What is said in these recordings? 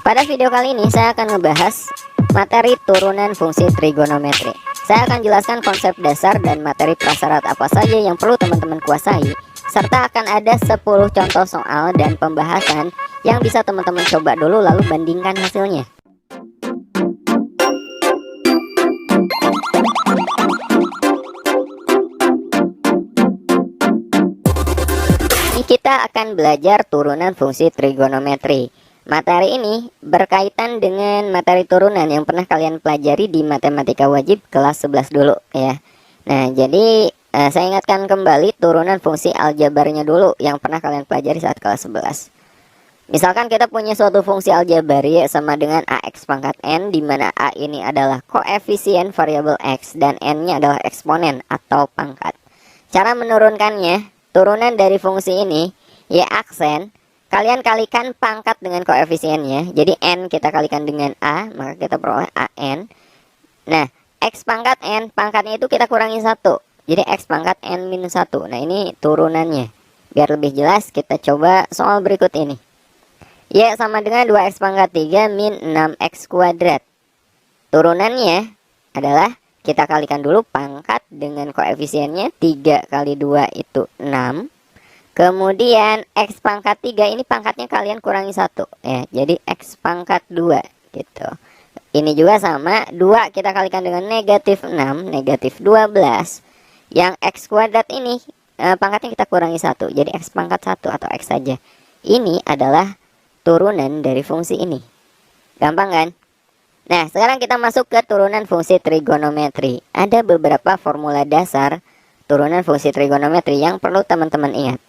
Pada video kali ini saya akan ngebahas materi turunan fungsi trigonometri. Saya akan jelaskan konsep dasar dan materi prasyarat apa saja yang perlu teman-teman kuasai, serta akan ada 10 contoh soal dan pembahasan yang bisa teman-teman coba dulu lalu bandingkan hasilnya. Kita akan belajar turunan fungsi trigonometri. Materi ini berkaitan dengan materi turunan yang pernah kalian pelajari di matematika wajib kelas 11 dulu ya. Nah, jadi saya ingatkan kembali turunan fungsi aljabarnya dulu yang pernah kalian pelajari saat kelas 11. Misalkan kita punya suatu fungsi aljabar Y sama dengan AX pangkat N, di mana A ini adalah koefisien variabel X dan N-nya adalah eksponen atau pangkat. Cara menurunkannya, turunan dari fungsi ini Y aksen, kalian kalikan pangkat dengan koefisiennya. Jadi N kita kalikan dengan A, maka kita peroleh AN. Nah, X pangkat N, pangkatnya itu kita kurangi 1. Jadi X pangkat N minus 1. Nah, ini turunannya. Biar lebih jelas, kita coba soal berikut ini. Y sama dengan 2X pangkat 3 min 6X kuadrat. Turunannya adalah kita kalikan dulu pangkat dengan koefisiennya. 3 kali 2 itu 6. Kemudian X pangkat 3 ini pangkatnya kalian kurangi 1 ya. Jadi X pangkat 2 gitu. Ini juga sama, 2 kita kalikan dengan negatif 6, negatif 12. Yang X kuadrat ini pangkatnya kita kurangi 1. Jadi X pangkat 1 atau X saja. Ini adalah turunan dari fungsi ini. Gampang kan? Nah, sekarang kita masuk ke turunan fungsi trigonometri. Ada beberapa formula dasar turunan fungsi trigonometri yang perlu teman-teman ingat.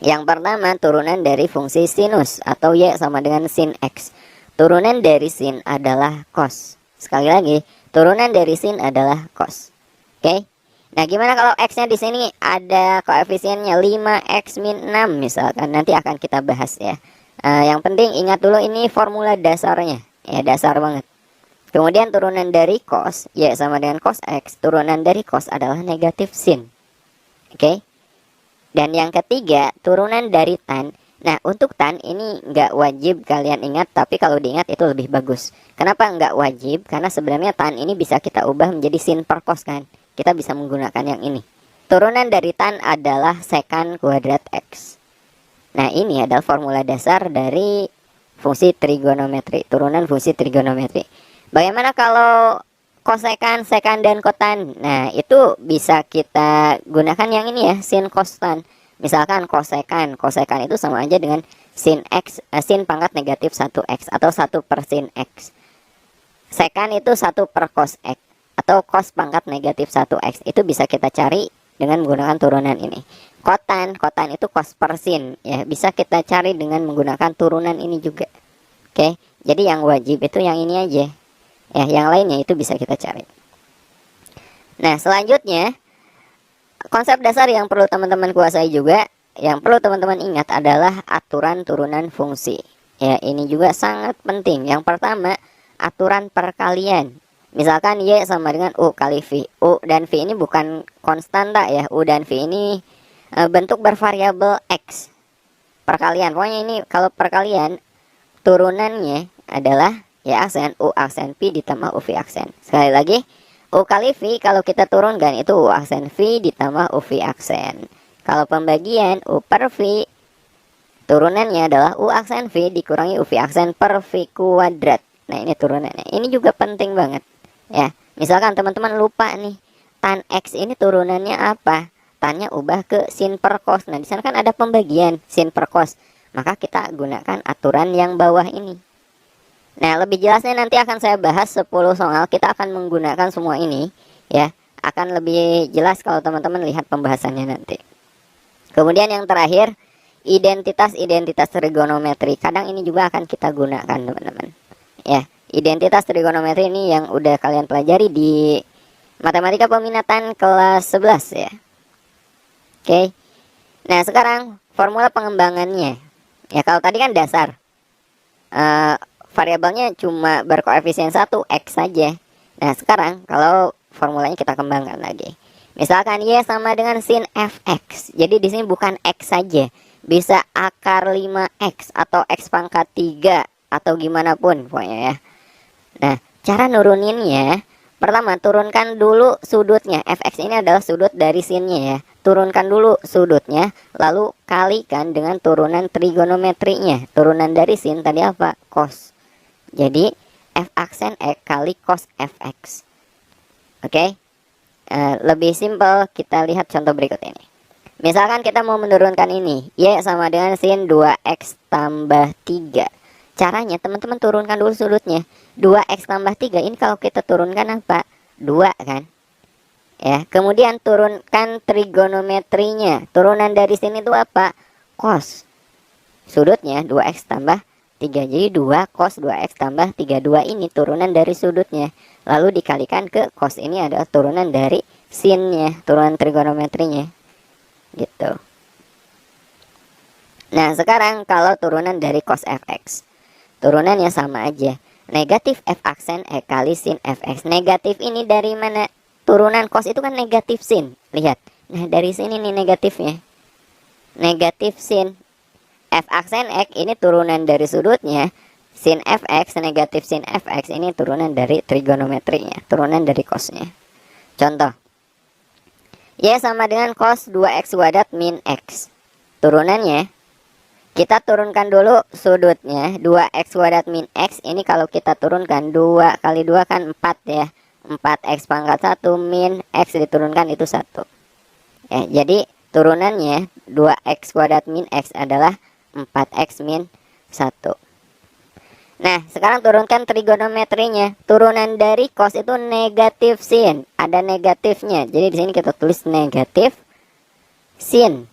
Yang pertama, turunan dari fungsi sinus atau Y sama dengan sin X. Turunan dari sin adalah cos. Sekali lagi, turunan dari sin adalah cos. Oke. Nah, gimana kalau X-nya di sini ada koefisiennya 5X min 6 misalkan. Nanti akan kita bahas ya. Yang penting ingat dulu ini formula dasarnya. Ya, dasar banget. Kemudian turunan dari cos, Y sama dengan cos X. Turunan dari cos adalah negatif sin. Oke. Dan yang ketiga, turunan dari tan. Nah, untuk tan ini nggak wajib kalian ingat, tapi kalau diingat itu lebih bagus. Kenapa nggak wajib? Karena sebenarnya tan ini bisa kita ubah menjadi sin per cos kan. Kita bisa menggunakan yang ini. Turunan dari tan adalah sekan kuadrat X. Nah, ini adalah formula dasar dari fungsi trigonometri. Turunan fungsi trigonometri. Bagaimana kalau kosekan, sekan, dan kotan? Nah, itu bisa kita gunakan yang ini ya, sin cos tan. Misalkan kosekan itu sama aja dengan sin X, sin pangkat negatif 1X atau 1 per sin X. Sekan itu 1 per cos X atau cos pangkat negatif 1X. Itu bisa kita cari dengan menggunakan turunan ini. Kotan itu cos per sin ya, bisa kita cari dengan menggunakan turunan ini juga. Oke, jadi yang wajib itu yang ini aja. Ya, yang lainnya itu bisa kita cari. Nah, selanjutnya konsep dasar yang perlu teman-teman kuasai juga, yang perlu teman-teman ingat adalah aturan turunan fungsi. Ya, ini juga sangat penting. Yang pertama, aturan perkalian. Misalkan Y sama dengan U kali V. U dan V ini bukan konstanta ya. U dan V ini bentuk bervariabel X. Perkalian. Pokoknya ini kalau perkalian turunannya adalah Y aksen U aksen V ditambah UV aksen. Sekali lagi, U kali V kalau kita turunkan itu U aksen V ditambah UV aksen. Kalau pembagian U per V, turunannya adalah U aksen V dikurangi UV aksen per V kuadrat. Nah, ini turunannya. Ini juga penting banget. Ya, misalkan teman-teman lupa nih, tan X ini turunannya apa? Tannya ubah ke sin per cos. Nah, di sana kan ada pembagian sin per cos. Maka kita gunakan aturan yang bawah ini. Nah, lebih jelasnya nanti akan saya bahas 10 soal. Kita akan menggunakan semua ini ya. Akan lebih jelas kalau teman-teman lihat pembahasannya nanti. Kemudian yang terakhir, identitas trigonometri. Kadang ini juga akan kita gunakan, teman-teman. Ya, identitas trigonometri ini yang udah kalian pelajari di matematika peminatan kelas 11 ya. Oke. Nah, sekarang formula pengembangannya. Ya, kalau tadi kan dasar. Variabelnya cuma berkoefisien 1 X saja. Nah, sekarang kalau formulanya kita kembangkan lagi. Misalkan Y sama dengan sin Fx. Jadi di sini bukan X saja. Bisa akar 5X atau X pangkat 3 atau gimana pun pokoknya ya. Nah, cara nuruninnya, pertama turunkan dulu sudutnya. Fx ini adalah sudut dari sinnya ya. Turunkan dulu sudutnya, lalu kalikan dengan turunan trigonometrinya. Turunan dari sin tadi apa? Cos. Jadi f aksen x kali cos fx. Oke. Lebih simpel, kita lihat contoh berikut ini. Misalkan kita mau menurunkan ini, y sama dengan sin 2x tambah 3. Caranya teman-teman turunkan dulu sudutnya. 2x tambah 3 ini kalau kita turunkan apa? 2 kan? Ya, kemudian turunkan trigonometrinya. Turunan dari sini itu apa? Cos. Sudutnya 2x tambah 3. Jadi 2 cos 2x tambah 3. 2 ini turunan dari sudutnya. Lalu dikalikan ke cos, ini adalah turunan dari sinnya, turunan trigonometrinya. Gitu. Nah, sekarang kalau turunan dari cos fx, turunannya sama aja. Negatif f aksen e kali sin fx. Negatif ini dari mana? Turunan cos itu kan negatif sin. Lihat. Nah, dari sini nih negatifnya. Negatif sin f aksen x ini turunan dari sudutnya. Sin fx, negatif sin fx ini turunan dari trigonometrinya, turunan dari cosnya. Contoh. Y sama dengan cos 2x kuadrat min x. Turunannya, kita turunkan dulu sudutnya. 2x kuadrat min x ini kalau kita turunkan 2 kali 2 kan 4 ya. 4x pangkat 1 min x diturunkan itu 1. Ya, jadi turunannya 2x kuadrat min x adalah 4x min 1. Nah, sekarang turunkan trigonometrinya. Turunan dari cos itu negatif sin. Ada negatifnya. Jadi di sini kita tulis negatif sin.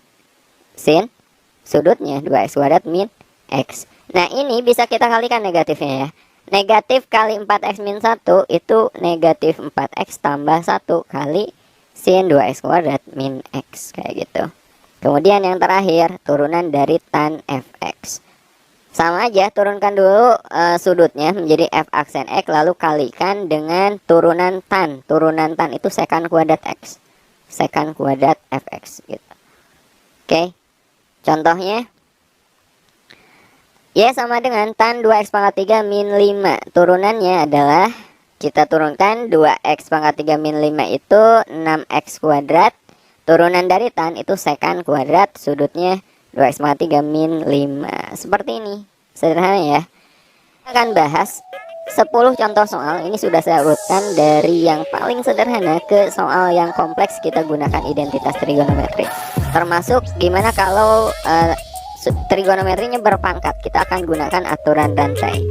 Sin sudutnya 2x kuadrat min x. Nah, ini bisa kita kalikan negatifnya ya. Negatif kali 4x min 1 itu negatif 4x tambah 1 kali sin 2x kuadrat min x. Kayak gitu. Kemudian yang terakhir, turunan dari tan fx. Sama aja, turunkan dulu sudutnya menjadi f aksen x, lalu kalikan dengan turunan tan. Turunan tan itu sekan kuadrat x. Sekan kuadrat fx gitu. Oke. Contohnya, y sama dengan tan 2x pangkat 3 min 5. Turunannya adalah, kita turunkan 2x pangkat 3 min 5 itu 6x kuadrat. Turunan dari tan itu sekan kuadrat, sudutnya 2x pangkat 3 min 5. Seperti ini. Sederhana ya. Kita akan bahas 10 contoh soal. Ini sudah saya urutkan dari yang paling sederhana ke soal yang kompleks. Kita gunakan identitas trigonometri. Termasuk gimana kalau trigonometrinya berpangkat. Kita akan gunakan aturan rantai.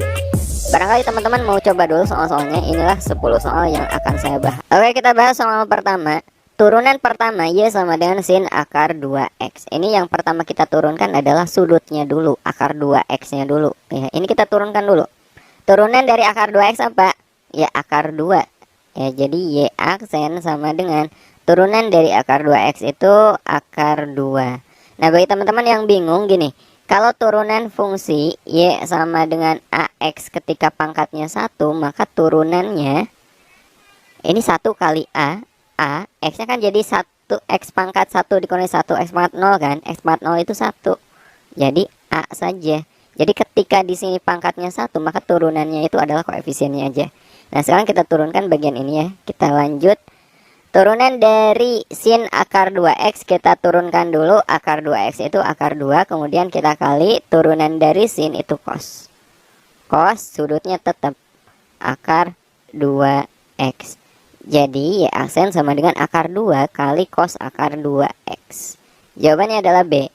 Barangkali teman-teman mau coba dulu soal-soalnya. Inilah 10 soal yang akan saya bahas. Oke, kita bahas soal pertama. Turunan pertama, y sama dengan sin akar 2x. Ini yang pertama kita turunkan adalah sudutnya dulu, akar 2x-nya dulu. Ya, ini kita turunkan dulu. Turunan dari akar 2x apa? Ya, akar 2. Ya, jadi y aksen sama dengan turunan dari akar 2x itu akar 2. Nah, bagi teman-teman yang bingung gini, kalau turunan fungsi y sama dengan ax ketika pangkatnya 1, maka turunannya ini 1 kali x-nya kan jadi 1, x pangkat 1 dikurangi 1, x pangkat 0 kan. X pangkat 0 itu 1. Jadi a saja. Jadi ketika di sini pangkatnya 1, maka turunannya itu adalah koefisiennya aja. Nah, sekarang kita turunkan bagian ini ya. Kita lanjut. Turunan dari sin akar 2x kita turunkan dulu. Akar 2x itu akar 2, kemudian kita kali turunan dari sin itu cos. Cos sudutnya tetap akar 2x. Jadi y aksen sama dengan akar 2 kali cos akar 2x. Jawabannya adalah B.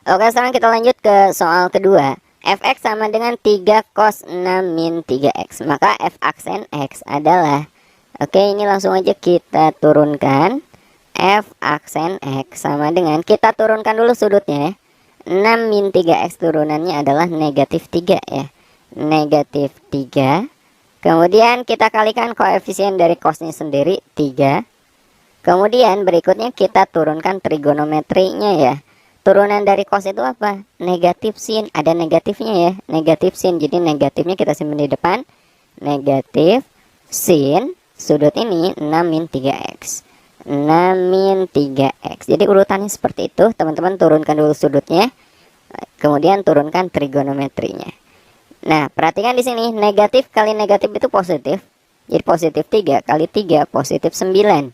Oke, sekarang kita lanjut ke soal kedua. Fx sama dengan 3 cos 6 min 3x. Maka f aksen x adalah, oke, ini langsung aja kita turunkan. F aksen x sama dengan, kita turunkan dulu sudutnya ya. 6 min 3x turunannya adalah negatif 3 ya. Negatif 3. Kemudian kita kalikan koefisien dari cosnya sendiri 3. Kemudian berikutnya kita turunkan trigonometrinya ya. Turunan dari cos itu apa? Negatif sin. Ada negatifnya ya. Negatif sin. Jadi negatifnya kita simpan di depan. Negatif sin. Sudut ini 6 min 3x. 6 min 3x. Jadi urutannya seperti itu. Teman-teman turunkan dulu sudutnya. Kemudian turunkan trigonometrinya. Nah, perhatikan di sini, negatif kali negatif itu positif. Jadi positif 3 kali 3 positif 9.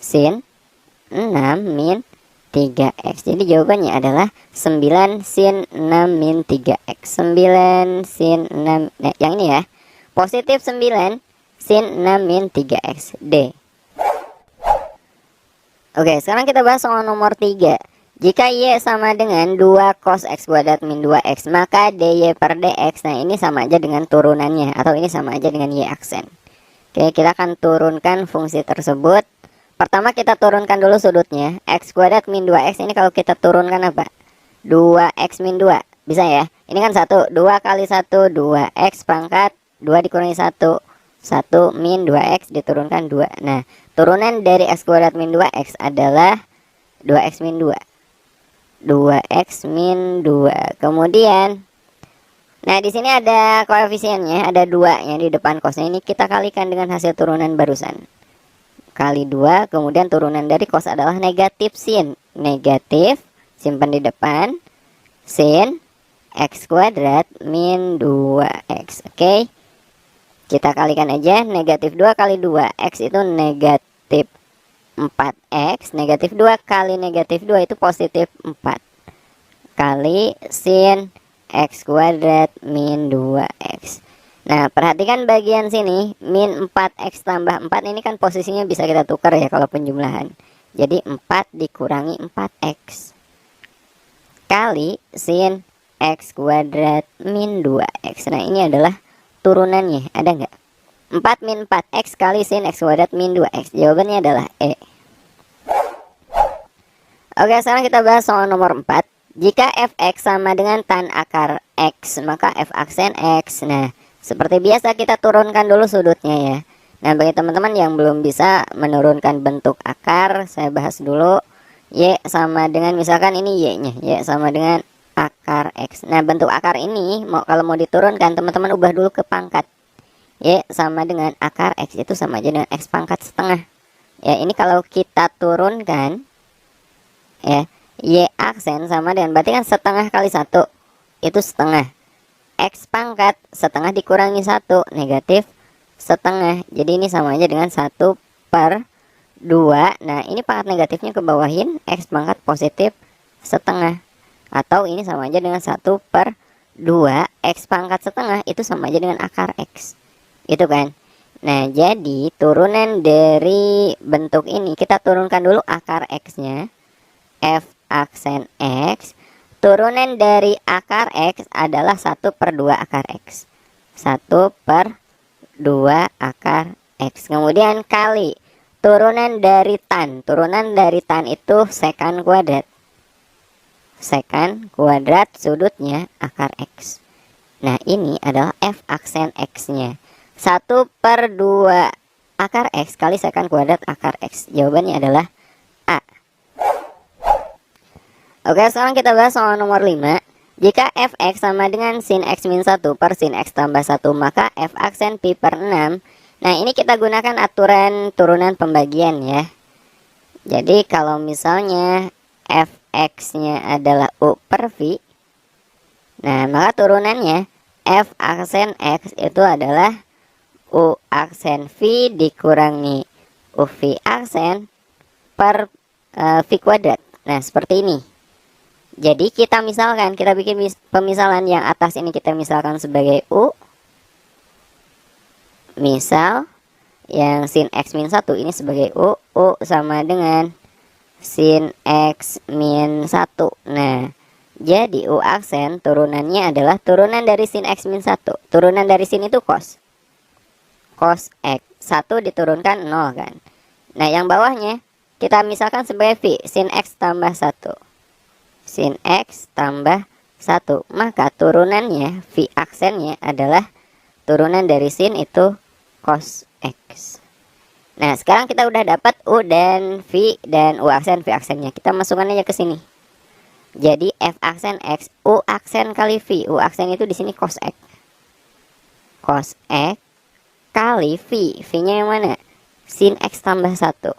Sin 6 min 3x. Jadi jawabannya adalah 9 sin 6 min 3x. 9 sin 6, nah, yang ini ya. Positif 9 sin 6 min 3x. D. Oke, sekarang kita bahas soal nomor 3. Jika Y sama dengan 2 cos x kuadrat min 2x, maka dy per dx, nah ini sama aja dengan turunannya, atau ini sama aja dengan Y aksen. Oke, kita akan turunkan fungsi tersebut. Pertama kita turunkan dulu sudutnya. X kuadrat min 2x ini kalau kita turunkan apa? 2x min 2. Bisa ya? Ini kan 1. 2 kali 1, 2x pangkat 2 dikurangi 1. 1 min 2x diturunkan 2. Nah, turunan dari x kuadrat min 2x adalah 2x min 2. 2x min 2. Kemudian, nah di sini ada koefisiennya, ada 2 yang di depan cosnya. Ini kita kalikan dengan hasil turunan barusan. Kali 2, kemudian turunan dari cos adalah negatif sin. Negatif, simpan di depan, sin x kuadrat min 2x. Oke, kita kalikan aja. Negatif 2 kali 2, x itu negatif 4x. Negatif 2 kali negatif 2 itu positif 4. Kali sin x kuadrat min 2x. Nah, perhatikan bagian sini, min 4x tambah 4 ini kan posisinya bisa kita tukar ya kalau penjumlahan. Jadi 4 dikurangi 4x. Kali sin x kuadrat min 2x. Nah, ini adalah turunannya, ada nggak? 4 min 4x kali sin x kuadrat min 2x. Jawabannya adalah E. Oke, sekarang kita bahas soal nomor 4. Jika fx sama dengan tan akar x, maka f aksen x. Nah, seperti biasa kita turunkan dulu sudutnya ya. Nah, bagi teman-teman yang belum bisa menurunkan bentuk akar, saya bahas dulu. Y sama dengan, misalkan ini y-nya, y sama dengan akar x. Nah, bentuk akar ini kalau mau diturunkan, teman-teman ubah dulu ke pangkat. Y sama dengan akar x itu sama aja dengan x pangkat setengah. Ya, ini kalau kita turunkan ya, y aksen sama dengan, berarti kan setengah kali 1 itu setengah. X pangkat setengah dikurangi 1, negatif setengah. Jadi ini sama aja dengan 1 per 2. Nah, ini pangkat negatifnya ke bawahin, X pangkat positif setengah. Atau ini sama aja dengan 1 per 2, X pangkat setengah itu sama aja dengan akar X. Itu kan. Nah, jadi turunan dari bentuk ini, kita turunkan dulu akar X-nya. F aksen X. Turunan dari akar X adalah 1 per 2 akar X. 1 per 2 akar X. Kemudian kali turunan dari tan. Turunan dari tan itu sekan kuadrat. Sekan kuadrat sudutnya akar X. Nah, ini adalah F aksen X-nya. 1 per 2 akar X kali sekan kuadrat akar X. Jawabannya adalah A. Oke, sekarang kita bahas soal nomor 5. Jika fx sama dengan sin x min 1 per sin x tambah 1, maka f aksen pi per 6. Nah, ini kita gunakan aturan turunan pembagian ya. Jadi kalau misalnya fx-nya adalah u per v, nah maka turunannya f aksen x itu adalah u aksen v dikurangi u v aksen per v kuadrat. Nah, seperti ini. Jadi kita misalkan, kita bikin pemisalan yang atas ini kita misalkan sebagai U. Misal yang sin x min 1 ini sebagai U. U sama dengan sin x min 1. Nah, jadi U aksen turunannya adalah turunan dari sin x min 1. Turunan dari sin itu cos. Cos x. 1 diturunkan 0 kan. Nah, yang bawahnya kita misalkan sebagai V. Sin x tambah 1. Sin x tambah 1. Maka turunannya, V aksennya adalah turunan dari sin itu cos x. Nah, sekarang kita udah dapat U dan V dan U aksen V aksennya. Kita masukkan aja ke sini. Jadi F aksen x, U aksen kali V. U aksen itu di sini cos x. Cos x kali V. V-nya yang mana? Sin x tambah 1.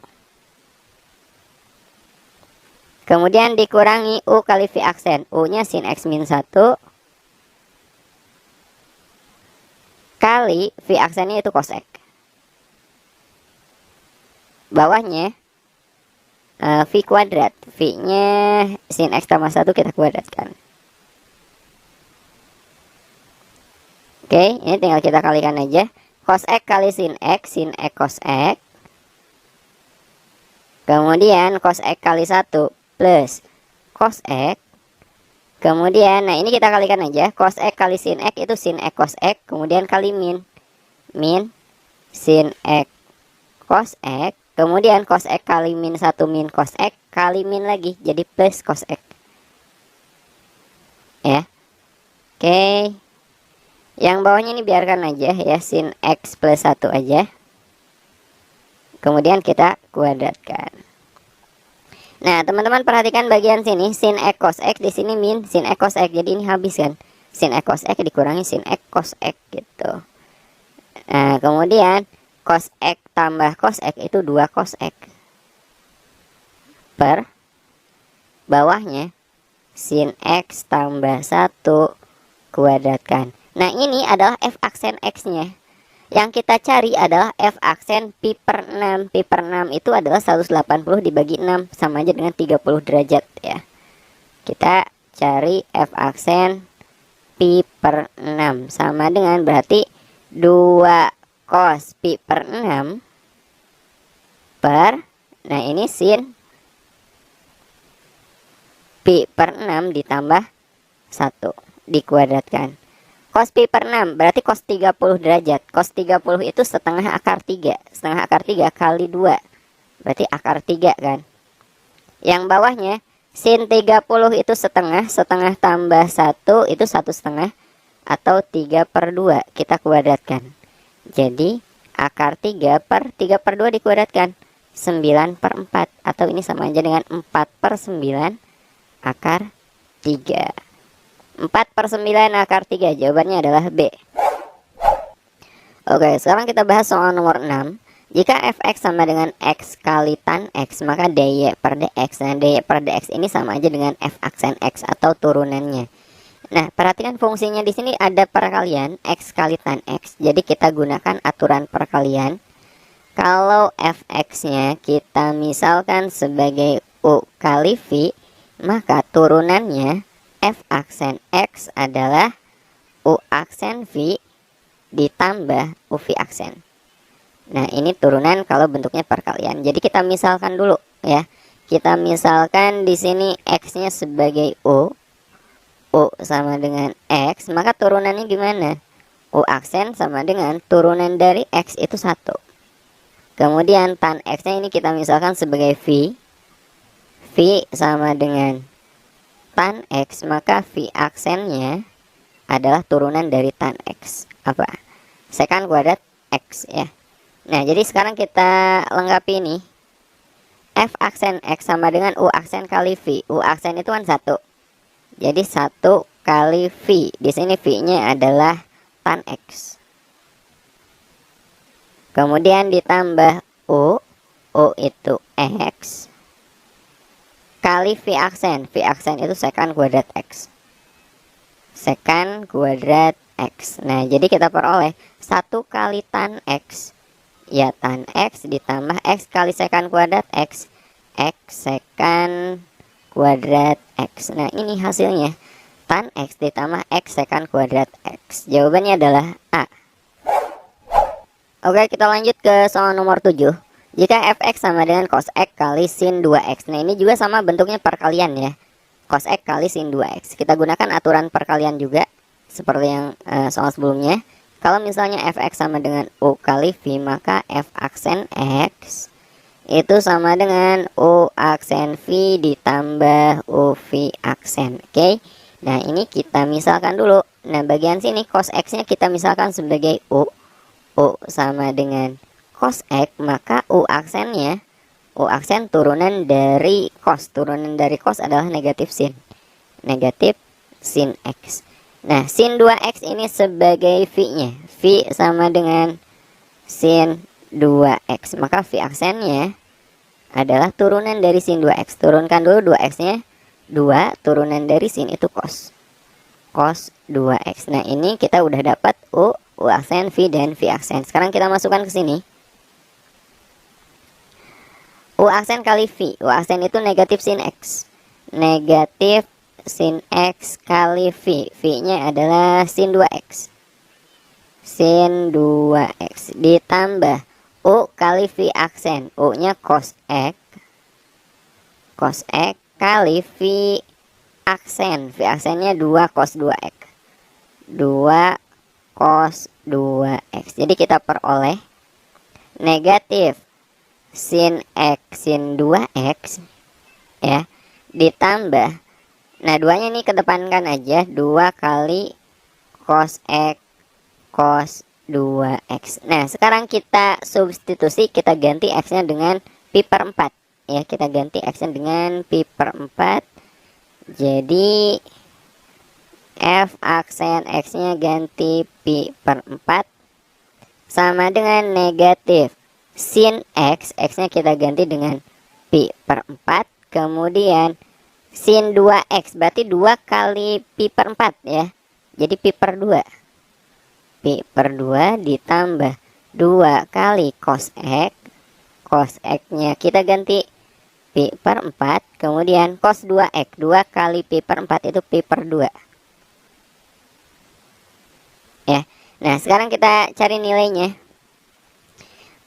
Kemudian dikurangi U kali V aksen. U-nya sin X min 1 kali V aksennya itu cos X. Bawahnya V kuadrat. V-nya sin X tambah 1 kita kuadratkan. Oke, ini tinggal kita kalikan aja. Cos X kali sin X cos X. Kemudian cos X kali 1 plus cos X. Kemudian, nah ini kita kalikan aja. Cos X kali sin X itu sin X cos X. Kemudian kali min. Min sin X cos X. Kemudian cos X kali min 1 min cos X. Kali min lagi. Jadi plus cos X. Ya. Oke. Yang bawahnya ini biarkan aja ya. Sin X plus 1 aja. Kemudian kita kuadratkan. Nah, teman-teman perhatikan bagian sini. Sin X cos X, di sini min sin X cos X. Jadi ini habis kan. Sin X cos X dikurangi sin X cos X gitu. Nah, kemudian cos X tambah cos X itu 2 cos X. Per bawahnya sin X tambah 1 kuadratkan. Nah, ini adalah F aksen X-nya. Yang kita cari adalah F aksen pi per 6. Pi per 6 itu adalah 180 dibagi 6. Sama aja dengan 30 derajat ya. Kita cari F aksen pi per 6. Sama dengan berarti 2 cos pi per 6 per. Nah, ini sin pi per 6 ditambah 1 dikuadratkan. Cos pi per 6 berarti cos 30 derajat. Cos 30 itu setengah akar 3. Setengah akar 3 kali 2. Berarti akar 3 kan. Yang bawahnya sin 30 itu setengah. Setengah tambah 1 itu 1/2. Atau 3 per 2. Kita kuadratkan. Jadi akar 3 per 3 per 2 dikuadratkan. 9 per 4. Atau ini sama aja dengan 4 per 9 akar 3. 4 per 9 akar 3. Jawabannya adalah B. Oke, sekarang kita bahas soal nomor 6. Jika fx sama dengan x kali tan x, maka dy per dx. Nah, dy per dx ini sama aja dengan f aksen x atau turunannya. Nah, perhatikan fungsinya di sini ada perkalian x kali tan x. Jadi kita gunakan aturan perkalian. Kalau fx-nya kita misalkan sebagai u kali v, maka turunannya f aksen x adalah u aksen v ditambah u v aksen. Nah, ini turunan kalau bentuknya perkalian. Jadi kita misalkan dulu ya. Kita misalkan di sini x-nya sebagai u sama dengan x, maka turunannya gimana? U aksen sama dengan turunan dari x itu 1. Kemudian tan x-nya ini kita misalkan sebagai v. V sama dengan tan x, maka v aksennya adalah turunan dari tan x. Apa? Sekant kuadrat x ya. Nah, jadi sekarang kita lengkapi ini. F aksen x sama dengan u aksen kali v. U aksen itu kan 1. Jadi 1 kali v. Di sini v-nya adalah tan x. Kemudian ditambah u. U itu x kali v aksen. V aksen itu sekant kuadrat x. Sekant kuadrat x. Nah, jadi kita peroleh 1 kali tan x. Ya, tan x ditambah x kali sekant kuadrat x. X sekant kuadrat x. Nah, ini hasilnya. Tan x ditambah x sekant kuadrat x. Jawabannya adalah A. Oke, kita lanjut ke soal nomor 7. Jika fx sama dengan cos x kali sin 2x. Nah, ini juga sama bentuknya perkalian ya. Cos x kali sin 2x. Kita gunakan aturan perkalian juga seperti yang soal sebelumnya. Kalau misalnya fx sama dengan u kali v, maka f aksen x itu sama dengan u aksen v ditambah u v aksen. Oke. Nah, ini kita misalkan dulu. Nah, bagian sini cos x-nya kita misalkan sebagai u. U sama dengan cos x, maka u aksennya, u aksen turunan dari cos. Turunan dari cos adalah negatif sin. Negatif sin x. Nah, sin 2x ini sebagai v-nya. V sama dengan sin 2x. Maka v aksennya adalah turunan dari sin 2x. Turunkan dulu 2x-nya. 2 turunan dari sin itu cos 2x. Nah, ini kita udah dapat U aksen, V, dan V aksen. Sekarang kita masukkan ke sini. U aksen kali V. U aksen itu negatif sin X. Negatif sin X kali V. V-nya adalah sin 2X. Sin 2X ditambah U kali V aksen. U-nya cos X. Cos X kali V aksen. V aksennya 2 cos 2X. 2 cos 2X. Jadi kita peroleh negatif sin X sin 2X ya, ditambah, nah 2-nya ini kedepankan aja, 2 kali cos X cos 2X. Nah, sekarang kita substitusi, kita ganti X-nya dengan pi per 4 ya, kita ganti X-nya dengan pi per 4. Jadi F aksen X-nya ganti pi per 4 sama dengan negatif sin X. X-nya kita ganti dengan pi per 4. Kemudian sin 2X berarti 2 kali pi per 4 ya. Jadi pi per 2. Pi per 2 ditambah 2 kali cos X. Cos X-nya kita ganti pi per 4. Kemudian cos 2X. 2 kali pi per 4 itu pi per 2. Ya. Nah, sekarang kita cari nilainya.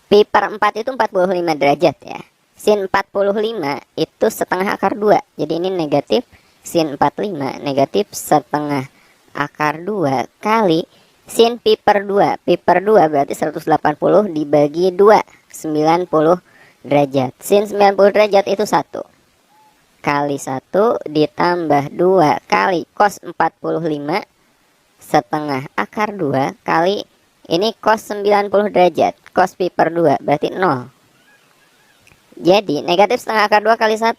Pi per 4 itu 45 derajat ya. Sin 45 itu setengah akar 2. Jadi ini negatif sin 45 negatif setengah akar 2 kali sin pi per 2. Pi per 2 berarti 180 dibagi 2, 90 derajat. Sin 90 derajat itu 1 kali 1 ditambah 2 kali cos 45 setengah akar 2 kali ini cos 90 derajat. Cos pi per 2 berarti 0. Jadi negatif setengah akar 2 kali 1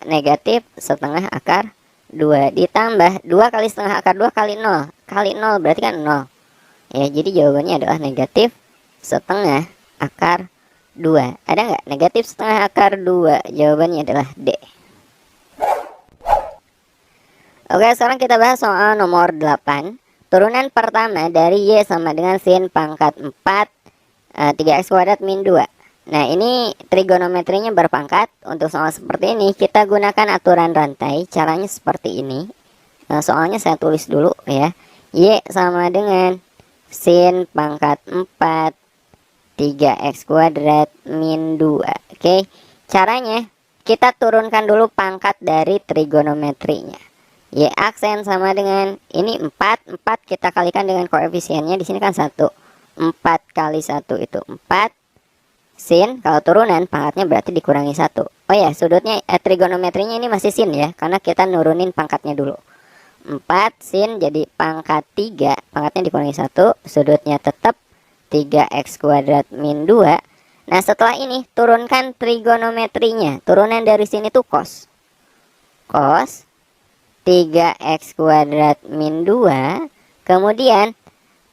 negatif setengah akar 2 ditambah 2 kali setengah akar 2 kali 0. Kali 0 berarti kan 0. Ya, jadi jawabannya adalah negatif setengah akar 2. Ada nggak negatif setengah akar 2? Jawabannya adalah D. Oke, sekarang kita bahas soal nomor 8. Turunan pertama dari Y sama dengan sin pangkat 4 3x kuadrat min 2. Nah, ini trigonometrinya berpangkat. Untuk soal seperti ini kita gunakan aturan rantai. Caranya seperti ini. Nah, soalnya saya tulis dulu ya. Y sama dengan sin pangkat 4 3x kuadrat min 2. Oke. Caranya kita turunkan dulu pangkat dari trigonometrinya. Y aksen sama dengan ini 4 kita kalikan dengan koefisiennya. Di sini kan 1. 4 kali 1 itu 4. Sin, kalau turunan pangkatnya berarti dikurangi 1. Oh ya, sudutnya trigonometrinya ini masih sin ya, karena kita nurunin pangkatnya dulu. 4 sin jadi pangkat 3, pangkatnya dikurangi 1, sudutnya tetap 3x kuadrat min 2. Nah, setelah ini turunkan trigonometrinya. Turunan dari sini tuh cos 3x kuadrat min 2. Kemudian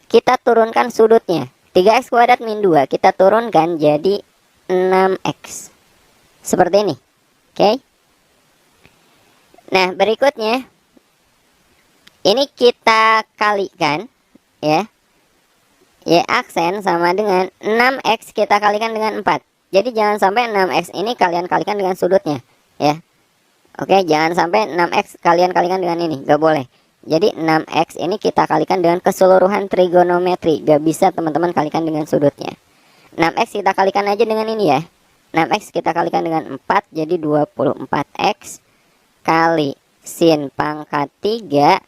kita turunkan sudutnya. 3x kuadrat min 2 kita turunkan jadi 6x. Seperti ini. Oke. Nah, berikutnya ini kita kalikan ya. Y aksen sama dengan 6x kita kalikan dengan 4. Jadi jangan sampai 6x ini kalian kalikan dengan sudutnya ya. Oke, jangan sampai 6x kalian kalikan dengan ini, gak boleh. Jadi 6x ini kita kalikan dengan keseluruhan trigonometri. Gak bisa teman-teman kalikan dengan sudutnya. 6x kita kalikan aja dengan ini ya. 6x kita kalikan dengan 4. Jadi 24x kali sin pangkat 3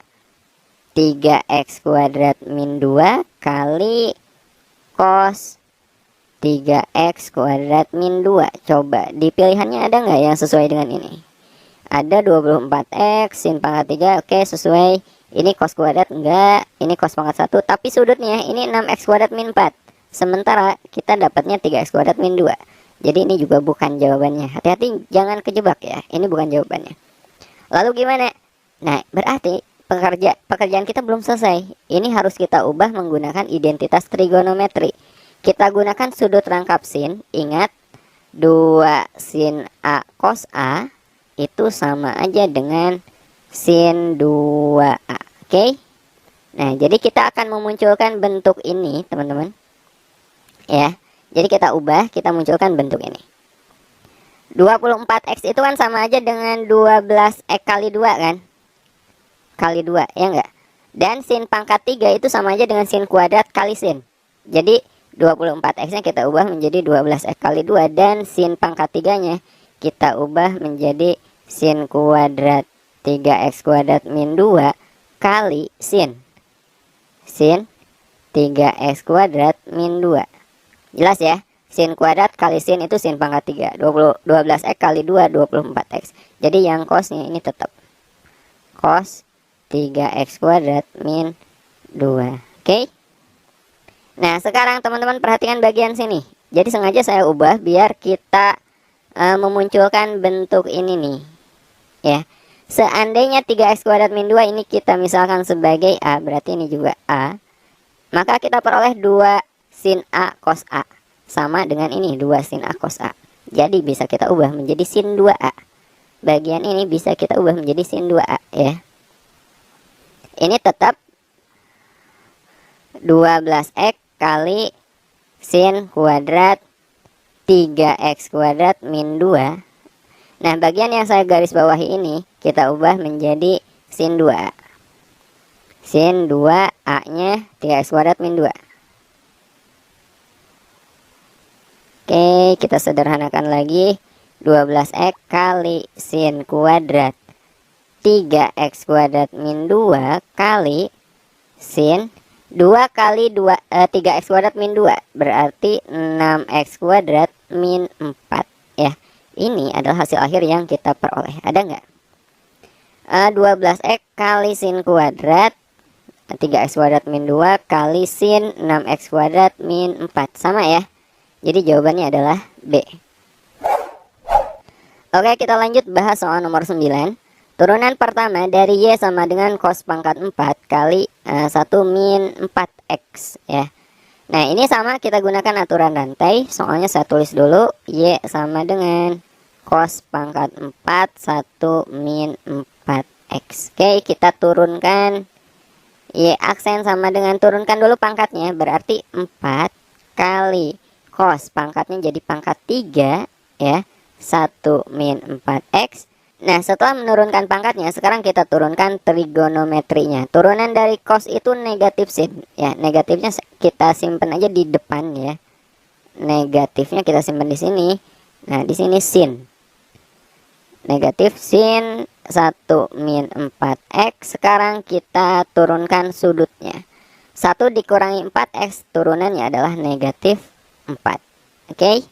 3x kuadrat min 2 kali cos 3x kuadrat min 2. Coba di pilihannya ada nggak yang sesuai dengan ini? Ada 24x sin pangkat 3. Oke, sesuai. Ini cos kuadrat enggak, ini cos pangkat 1. Tapi sudutnya ini 6x kuadrat min 4. Sementara kita dapatnya 3x kuadrat min 2. Jadi ini juga bukan jawabannya. Hati-hati jangan kejebak ya. Ini bukan jawabannya. Lalu gimana? Nah, berarti pekerjaan kita belum selesai. Ini harus kita ubah menggunakan identitas trigonometri. Kita gunakan sudut rangkap sin. Ingat, 2 sin A cos A itu sama aja dengan sin 2A. Oke. Nah, jadi kita akan memunculkan bentuk ini, teman-teman. Ya. Jadi kita ubah, kita munculkan bentuk ini. 24x itu kan sama aja dengan 12x kali 2 kan? Kali 2, ya enggak? Dan sin pangkat 3 itu sama aja dengan sin kuadrat kali sin. Jadi 24x-nya kita ubah menjadi 12x kali 2. Dan sin pangkat 3-nya kita ubah menjadi sin kuadrat 3x kuadrat min 2 kali sin 3x kuadrat min 2. Jelas ya? Sin kuadrat kali sin itu sin pangkat 3. 12x kali 2, 24x. Jadi yang cosnya ini tetap cos 3x kuadrat min 2. Oke? Nah, sekarang teman-teman perhatikan bagian sini. Jadi sengaja saya ubah biar kita memunculkan bentuk ini nih. Ya. Seandainya 3x kuadrat min 2 ini kita misalkan sebagai A, berarti ini juga A. Maka kita peroleh 2 sin A cos A. Sama dengan ini 2 sin A cos A. Jadi bisa kita ubah menjadi sin 2A. Bagian ini bisa kita ubah menjadi sin 2A ya. Ini tetap 12x kali sin kuadrat 3x kuadrat min 2. Nah, bagian yang saya garis bawahi ini kita ubah menjadi sin 2A. Sin 2A-nya 3x kuadrat min 2. Oke, kita sederhanakan lagi. 12x kali sin kuadrat 3x kuadrat min 2 kali sin 2 kali 3x kuadrat min 2. Berarti 6x kuadrat min 4 ya. Ini adalah hasil akhir yang kita peroleh. Ada nggak? 12x kali sin kuadrat 3x kuadrat min 2 kali sin 6x kuadrat min 4. Sama ya. Jadi jawabannya adalah B. Oke, kita lanjut bahas soal nomor 9. Turunan pertama dari Y sama dengan cos pangkat 4 kali 1 min 4x ya. Nah, ini sama kita gunakan aturan rantai. Soalnya saya tulis dulu Y sama dengan cos pangkat 4 1 min 4x. Oke, kita turunkan Y aksen sama dengan turunkan dulu pangkatnya. Berarti 4 kali cos pangkatnya jadi pangkat 3 ya. 1 min 4x. Nah, setelah menurunkan pangkatnya, sekarang kita turunkan trigonometrinya. Turunan dari cos itu negatif sin ya. Negatifnya kita simpan aja di depan ya. Negatifnya kita simpan di sini. Nah, di sini sin. Negatif sin 1 min 4x. Sekarang kita turunkan sudutnya. 1 dikurangi 4x, turunannya adalah negatif 4. Oke.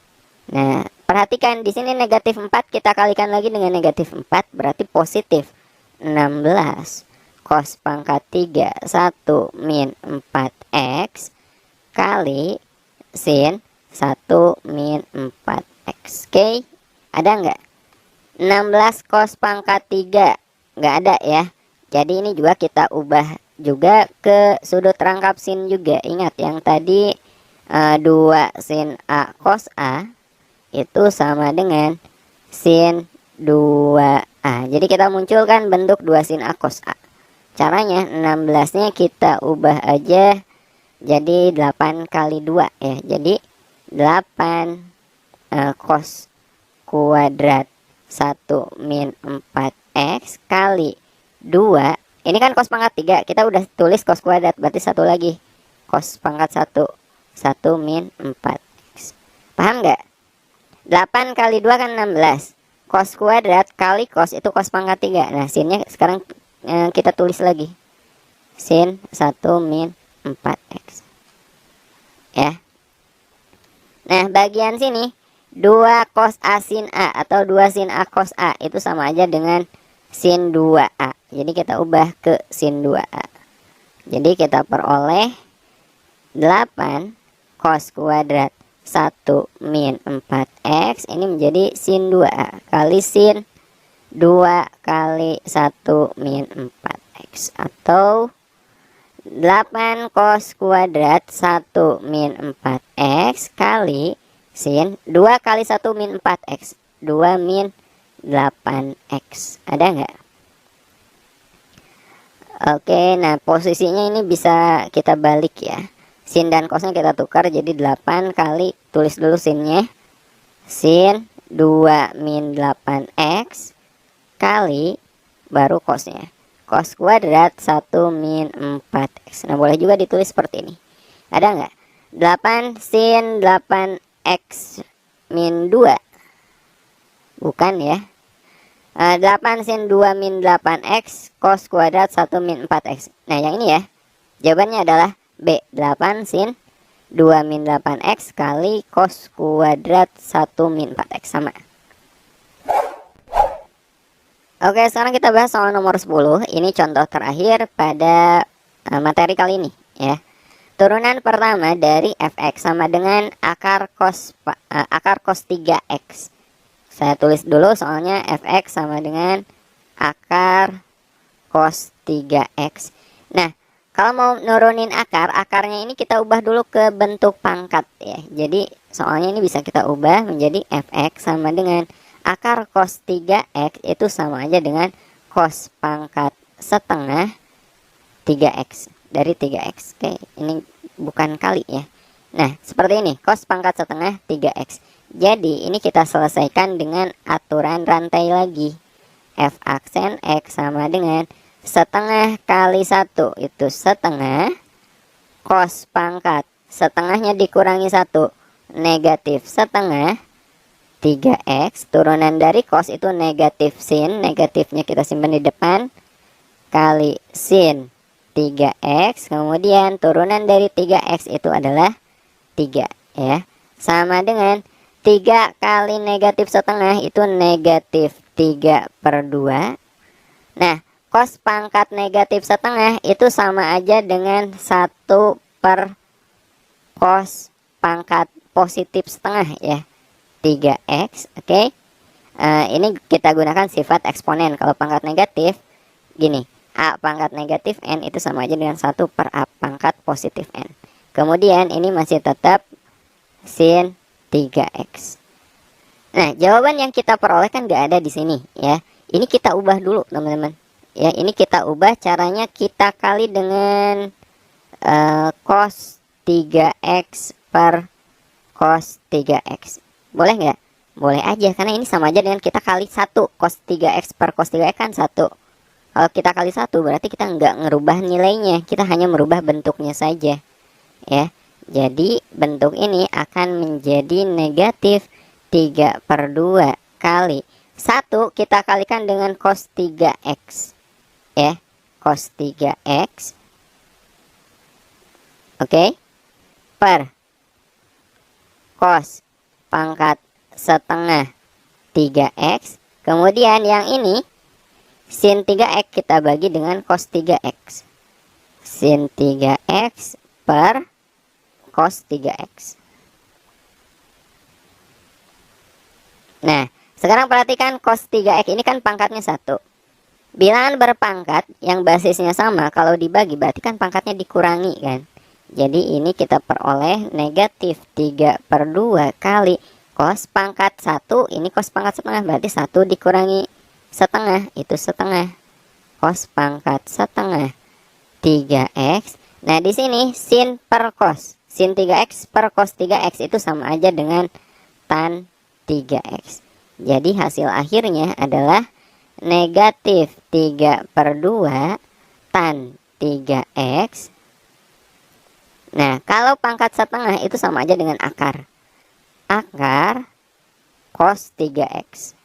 Nah, perhatikan di sini negatif 4 kita kalikan lagi dengan negatif 4 berarti positif 16 cos pangkat 3 1 min 4x kali sin 1 min 4x. Oke. Ada nggak? 16 cos pangkat 3 nggak ada ya. Jadi ini juga kita ubah juga ke sudut rangkap sin juga. Ingat yang tadi 2 sin A cos A itu sama dengan sin 2A. Jadi kita munculkan bentuk 2 sin A cos A. Caranya 16-nya kita ubah aja jadi 8 kali 2 ya. Jadi 8 cos kuadrat 1 min 4x kali 2. Ini kan cos pangkat 3. Kita udah tulis cos kuadrat, berarti satu lagi cos pangkat 1 min 4x. Paham nggak? 8 kali 2 kan 16. Cos kuadrat kali cos itu cos pangkat 3. Nah, sinnya sekarang kita tulis lagi. Sin 1 min 4x. Ya. Nah, bagian sini 2 cos A sin A atau 2 sin A cos A itu sama aja dengan sin 2A. Jadi kita ubah ke sin 2A. Jadi kita peroleh 8 cos kuadrat 1 min 4x ini menjadi sin 2A kali sin 2 kali 1 min 4x atau 8 cos kuadrat 1 min 4x kali sin 2 kali 1 min 4x. 2 min 8x. Ada nggak? Oke, nah posisinya ini bisa kita balik ya. Sin dan cosnya kita tukar jadi 8 kali, tulis dulu sinnya, sin 2 min 8x kali baru cosnya, cos kuadrat 1 min 4x. Nah boleh juga ditulis seperti ini. Ada nggak? 8 sin 8x min 2. Bukan ya. 8 sin 2 min 8x cos kuadrat 1 min 4x. Nah yang ini ya. Jawabannya adalah B. 8 sin 2 min 8x kali cos kuadrat 1 min 4x. Sama. Oke, sekarang kita bahas soal nomor 10. Ini contoh terakhir pada materi kali ini ya. Turunan pertama dari fx sama dengan akar cos 3x. Saya tulis dulu soalnya fx sama dengan akar cos 3x. Nah, kalau mau nurunin akarnya ini kita ubah dulu ke bentuk pangkat ya. Jadi soalnya ini bisa kita ubah menjadi fx sama dengan akar cos 3x itu sama aja dengan cos pangkat setengah 3x dari 3x. Oke, ini bukan kali ya. Nah, seperti ini, cos pangkat setengah 3x. Jadi ini kita selesaikan dengan aturan rantai lagi. F aksen x sama dengan setengah kali 1 itu setengah cos pangkat setengahnya dikurangi 1 negatif setengah 3x turunan dari cos itu negatif sin, negatifnya kita simpan di depan, kali sin 3x, kemudian turunan dari 3x itu adalah 3 ya, sama dengan 3 kali negatif setengah itu negatif 3/2. Nah, cos pangkat negatif setengah itu sama aja dengan 1 per cos pangkat positif setengah ya, 3x. Oke. Ini kita gunakan sifat eksponen. Kalau pangkat negatif gini, a pangkat negatif n itu sama aja dengan 1 per a pangkat positif n. Kemudian ini masih tetap sin 3x. Nah, jawaban yang kita peroleh kan gak ada di sini ya. Ini kita ubah dulu teman-teman. Ya, ini kita ubah, caranya kita kali dengan cos 3x per cos 3x. Boleh nggak? Boleh aja, karena ini sama aja dengan kita kali 1. Cos 3x per cos 3x kan 1. Kalau kita kali 1 berarti kita nggak ngerubah nilainya, kita hanya merubah bentuknya saja ya. Jadi bentuk ini akan menjadi negatif 3/2 kali 1 kita kalikan dengan cos 3x ya, cos 3x oke, per cos pangkat setengah 3x, kemudian yang ini sin 3x kita bagi dengan cos 3x, sin 3x per cos 3x. Nah, sekarang perhatikan cos 3x ini kan pangkatnya 1. Bilangan berpangkat yang basisnya sama, kalau dibagi berarti kan pangkatnya dikurangi kan. Jadi ini kita peroleh negatif 3/2 kali cos pangkat 1, ini cos pangkat setengah, berarti 1 dikurangi setengah, itu setengah. Cos pangkat setengah 3x. Nah, di sini sin per cos. Sin 3x per cos 3x itu sama aja dengan tan 3x. Jadi hasil akhirnya adalah negatif 3/2 tan 3x. Nah, kalau pangkat setengah itu sama aja dengan akar cos 3x.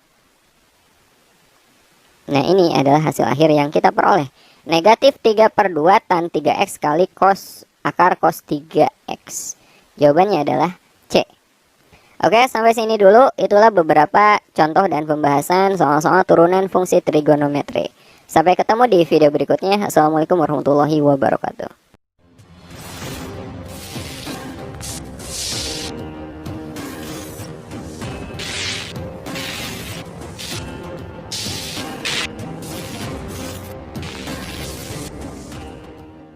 Nah, ini adalah hasil akhir yang kita peroleh. Negatif 3/2 tan 3x kali cos akar cos 3x. Jawabannya adalah C. Oke, sampai sini dulu. Itulah beberapa contoh dan pembahasan soal-soal turunan fungsi trigonometri. Sampai ketemu di video berikutnya. Assalamualaikum warahmatullahi wabarakatuh.